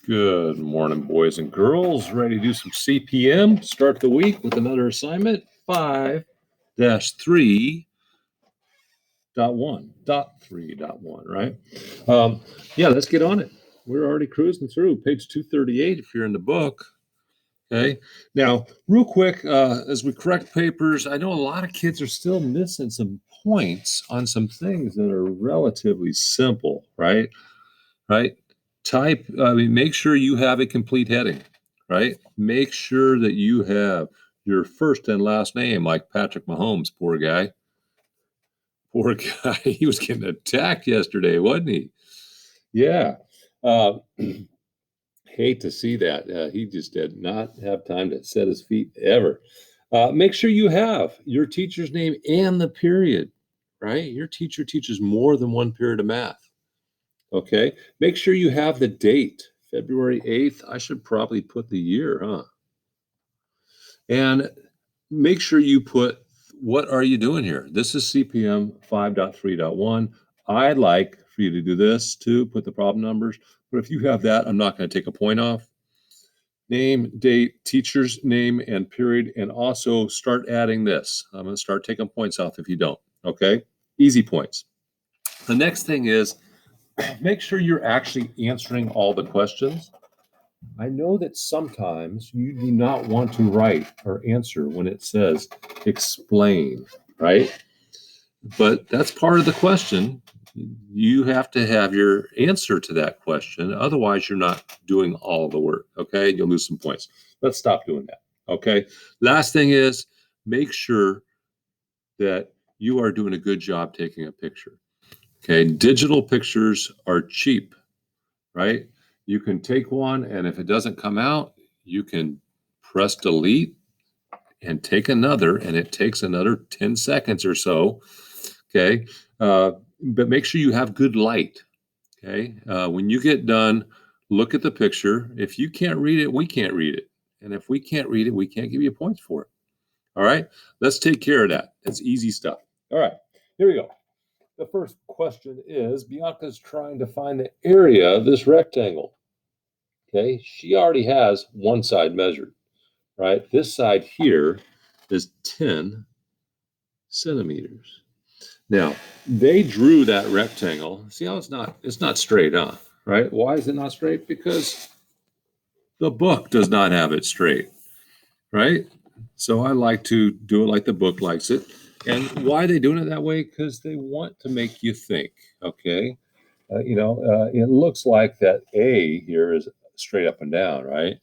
Good morning, boys and girls. Ready to do some CPM? Start the week with another assignment, 5-3.1, right? Yeah, let's get on it. We're already cruising through page 238 if you're in the book. Okay. Now, real quick, as we correct papers, I know a lot of kids are still missing some points on some things that are relatively simple, right? Right? Make sure you have a complete heading, right? Make sure that you have your first and last name, like Patrick Mahomes, poor guy. Poor guy. He was getting attacked yesterday, wasn't he? Yeah. Uh, hate to see that. He just did not have time to set his feet ever. Make sure you have your teacher's name and the period, right? Your teacher teaches more than one period of math. Okay. Make sure you have the date, February 8th. I should probably put the year, huh? And make sure you put what are you doing here? This is CPM 5.3.1. I'd like for you to do this too, put the problem numbers. But if you have that, I'm not going to take a point off. Name, date, teacher's name, and period. And also start adding this. I'm going to start taking points off if you don't. Okay. Easy points. The next thing is make sure you're actually answering all the questions. I know that sometimes you do not want to write or answer when it says explain, right? But that's part of the question. You have to have your answer to that question. Otherwise, you're not doing all the work, okay? You'll lose some points. Let's stop doing that, okay? Last thing is make sure that you are doing a good job taking a picture. Okay, digital pictures are cheap, right? You can take one, and if it doesn't come out, you can press delete and take another, and it takes another 10 seconds or so. Okay, but make sure you have good light. Okay, when you get done, look at the picture. If you can't read it, we can't read it. And if we can't read it, we can't give you points for it. All right, let's take care of that. It's easy stuff. All right, here we go. The first question is Bianca's trying to find the area of this rectangle. Okay, she already has one side measured, right? This side here is 10 centimeters. Now, they drew that rectangle. See how it's not straight, huh? Right? Why is it not straight? Because the book does not have it straight, right? So I like to do it like the book likes it. And why are they doing it that way? Because they want to make you think, okay? It looks like that A here is straight up and down, right?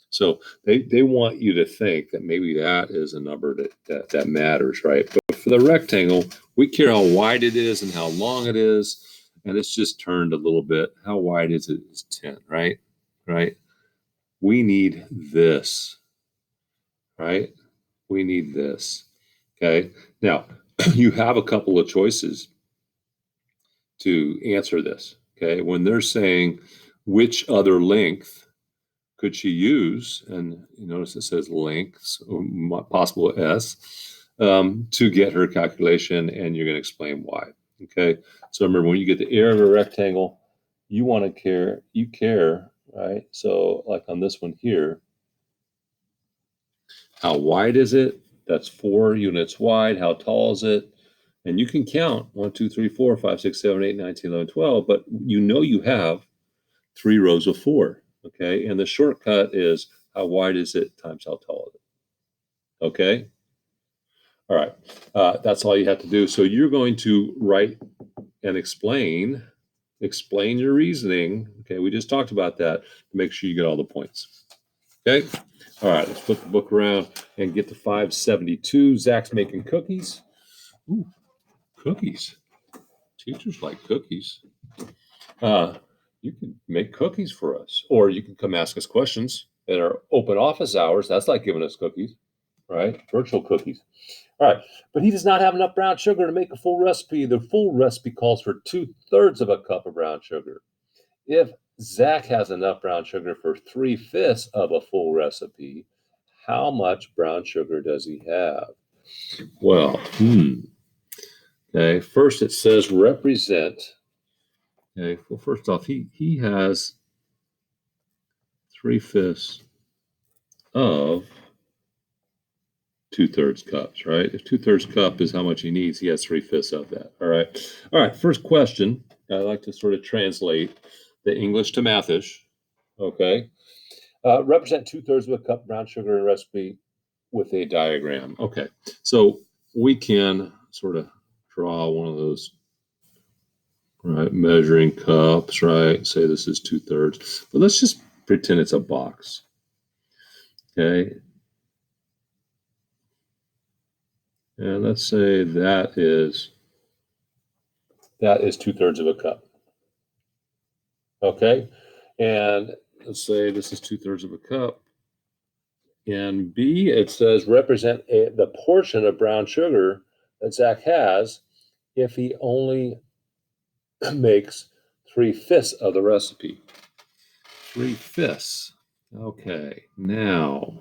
So they want you to think that maybe that is a number that matters, right? But for the rectangle, we care how wide it is and how long it is, and it's just turned a little bit. How wide is it? It's 10, right? Right? We need this, right? We need this. Okay. Now, you have a couple of choices to answer this. Okay. When they're saying which other length could she use, and you notice it says lengths, possible S, to get her calculation, and you're going to explain why. Okay. So remember, when you get the area of a rectangle, you care, right? So like on this one here, how wide is it? That's 4 units wide. How tall is it? And you can count 1, 2, 3, 4, 5, 6, 7, 8, 9, 10, 11, 12, but you have 3 rows of 4. Okay. And the shortcut is how wide is it times how tall is it? Okay. All right. That's all you have to do. So you're going to write and explain your reasoning. Okay. We just talked about that to make sure you get all the points. Okay. All right. Let's flip the book around and get to 572. Zach's making cookies. Ooh, cookies. Teachers like cookies. You can make cookies for us, or you can come ask us questions at our open office hours. That's like giving us cookies, right? Virtual cookies. All right. But he does not have enough brown sugar to make a full recipe. The full recipe calls for 2/3 of a cup of brown sugar. If Zach has enough brown sugar for 3/5 of a full recipe, how much brown sugar does he have? Well, okay. First, it says represent. Okay. Well, first off, he has 3/5 of 2/3 cups, right? If 2/3 cup is how much he needs, he has 3/5 of that. All right. All right. First question. I like to sort of translate the English to Mathish. Okay. Represent 2/3 of a cup brown sugar in a recipe with a diagram. Okay. So we can sort of draw one of those, right, measuring cups, right? Say this is 2/3, but let's just pretend it's a box. Okay. And let's say that is 2/3 of a cup. Okay. And let's say this is 2/3 of a cup. And B, it says represent the portion of brown sugar that Zach has if he only makes 3/5 of the recipe. 3/5. Okay. Now,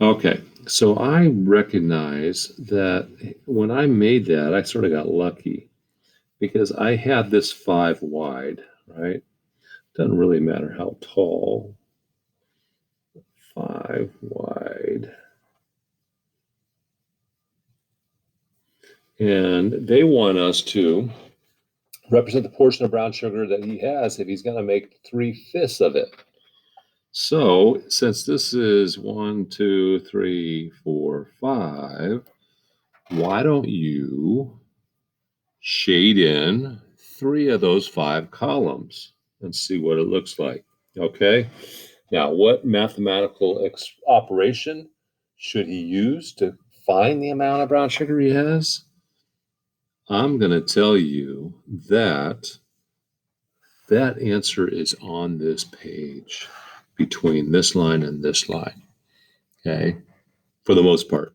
okay. So I recognize that when I made that, I sort of got lucky because I had this 5 wide, right? Doesn't really matter how tall. 5 wide. And they want us to represent the portion of brown sugar that he has if he's going to make 3/5 of it. So since this is 1, 2, 3, 4, 5, why don't you shade in 3 of those 5 columns and see what it looks like? Okay. Now, what mathematical operation should he use to find the amount of brown sugar he has? I'm going to tell you that answer is on this page between this line and this line, okay, for the most part,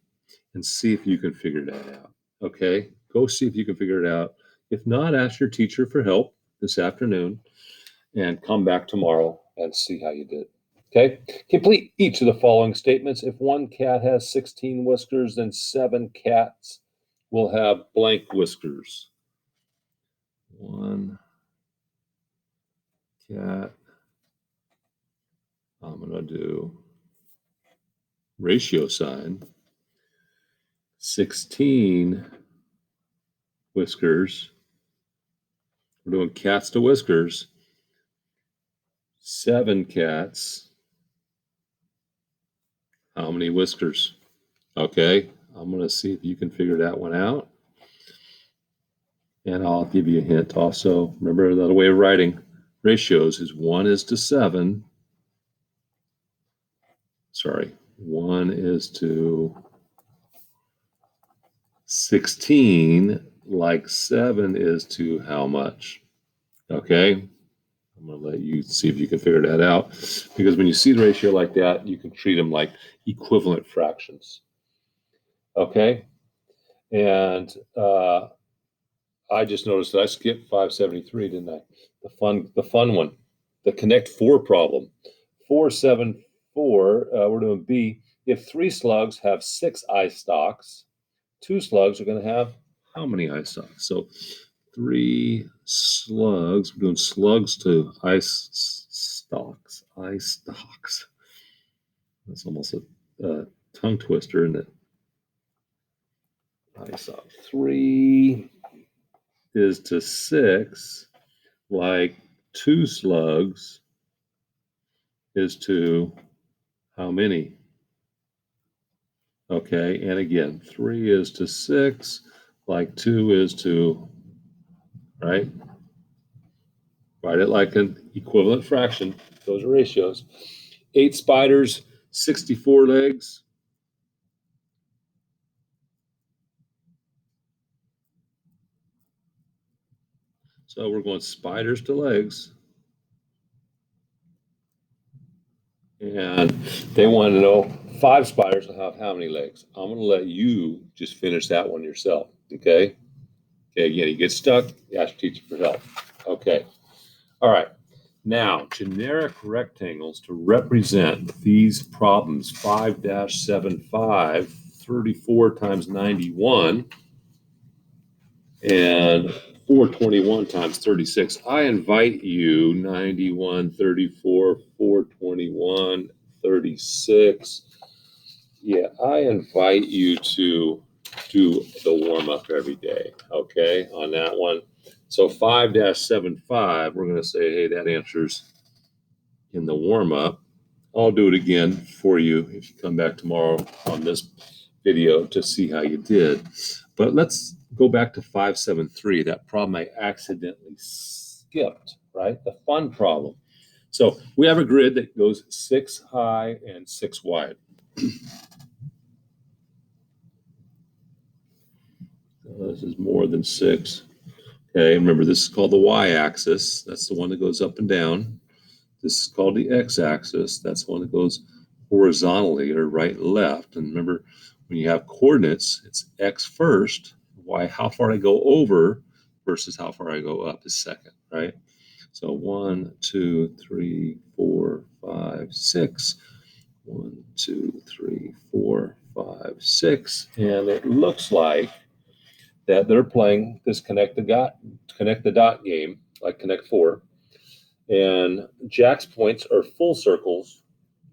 and see if you can figure that out, okay? Go see if you can figure it out. If not, ask your teacher for help this afternoon and come back tomorrow and see how you did. Okay, complete each of the following statements. If one cat has 16 whiskers, then 7 cats will have blank whiskers. One cat. I'm going to do ratio sign. 16 whiskers. We're doing cats to whiskers. 7 cats. How many whiskers? Okay, I'm going to see if you can figure that one out. And I'll give you a hint also. Remember, another way of writing ratios is 1 is to 7. Sorry, 1 is to 16, like 7 is to how much? Okay, I'm going to let you see if you can figure that out. Because when you see the ratio like that, you can treat them like equivalent fractions. Okay, and I just noticed that I skipped 573, didn't I? The fun one, the Connect 4 problem. 474, we're doing B. If 3 slugs have 6 eye stalks, 2 slugs are going to have how many eye stalks? So 3 slugs, we're doing slugs to eye stalks. Eye stalks. That's almost a tongue twister, isn't it? Eye stalk. 3 is to 6, like 2 slugs is to how many? Okay, and again, 3 is to 6, like 2 is to, right? Write it like an equivalent fraction. Those are ratios. 8 spiders, 64 legs. So we're going spiders to legs. And they want to know 5 spiders will have how many legs. I'm going to let you just finish that one yourself. Okay. Okay. Again, you get stuck, you ask your teacher for help. Okay. All right. Now, generic rectangles to represent these problems 5-75, 34 times 91, and 421 times 36. I invite you, 91, 34, 421, 36. Yeah, I invite you to do the warm up every day, okay, on that one. So 5-75, we're going to say, hey, that answers in the warm up. I'll do it again for you if you come back tomorrow on this video to see how you did. But let's go back to 573, that problem I accidentally skipped, right? The fun problem. So we have a grid that goes 6 high and 6 wide. This is more than 6. Okay, remember this is called the y-axis. That's the one that goes up and down. This is called the x-axis. That's the one that goes horizontally or right and left. And remember, when you have coordinates, it's x first, y, how far I go over versus how far I go up is second, right? So 1, 2, 3, 4, 5, 6. 1, 2, 3, 4, 5, 6. And it looks like that they're playing this connect the dot game, like Connect 4. And Jack's points are full circles,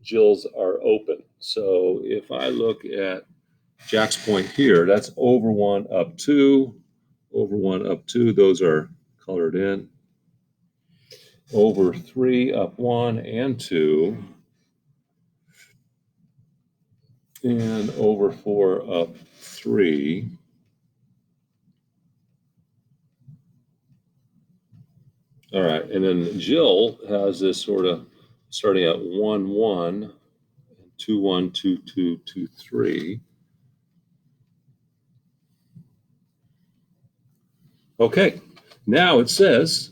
Jill's are open. So if I look at Jack's point here, that's over 1, up 2, over 1, up 2. Those are colored in. Over 3, up 1 and 2. And over 4, up 3. All right, and then Jill has this sort of starting at 1, 1, 2, 1, 2, 2, 2, 3. Okay, now it says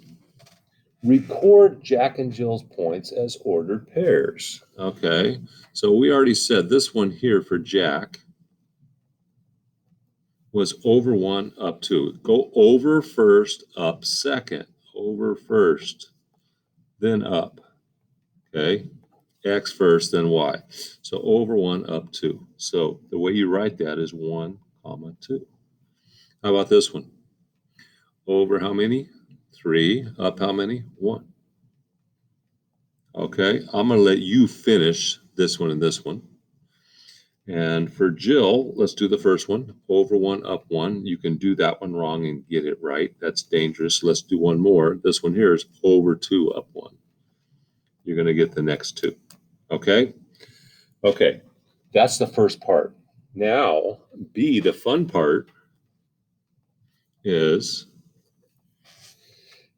record Jack and Jill's points as ordered pairs. Okay, so we already said this one here for Jack was over 1, up 2. Go over first, up second. Over first, then up. Okay, x first, then y. So over 1, up 2. So the way you write that is 1, comma 2. How about this one? Over how many? 3. Up how many? 1. Okay, I'm going to let you finish this one and this one. And for Jill, let's do the first one. Over 1, up 1. You can do that one wrong and get it right. That's dangerous. Let's do one more. This one here is over 2, up 1. You're going to get the next 2. Okay? Okay, that's the first part. Now, B, the fun part, is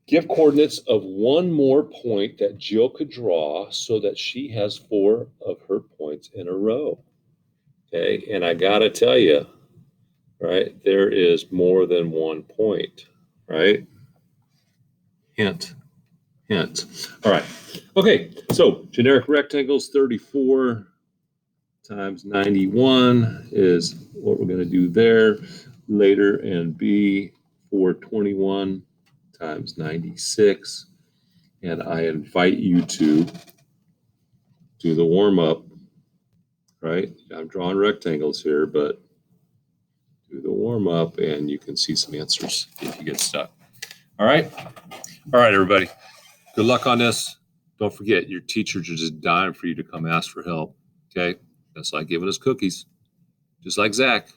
give coordinates of one more point that Jill could draw so that she has 4 of her points in a row. Okay, and I gotta tell you, right, there is more than one point, right? Hint, hint. All right, okay, so generic rectangles, 34 times 91 is what we're gonna do there later, and B, 421 times 96. And I invite you to do the warm-up, right? I'm drawing rectangles here, but do the warm-up and you can see some answers if you get stuck. All right? All right, everybody. Good luck on this. Don't forget, your teachers are just dying for you to come ask for help, okay? That's like giving us cookies, just like Zach.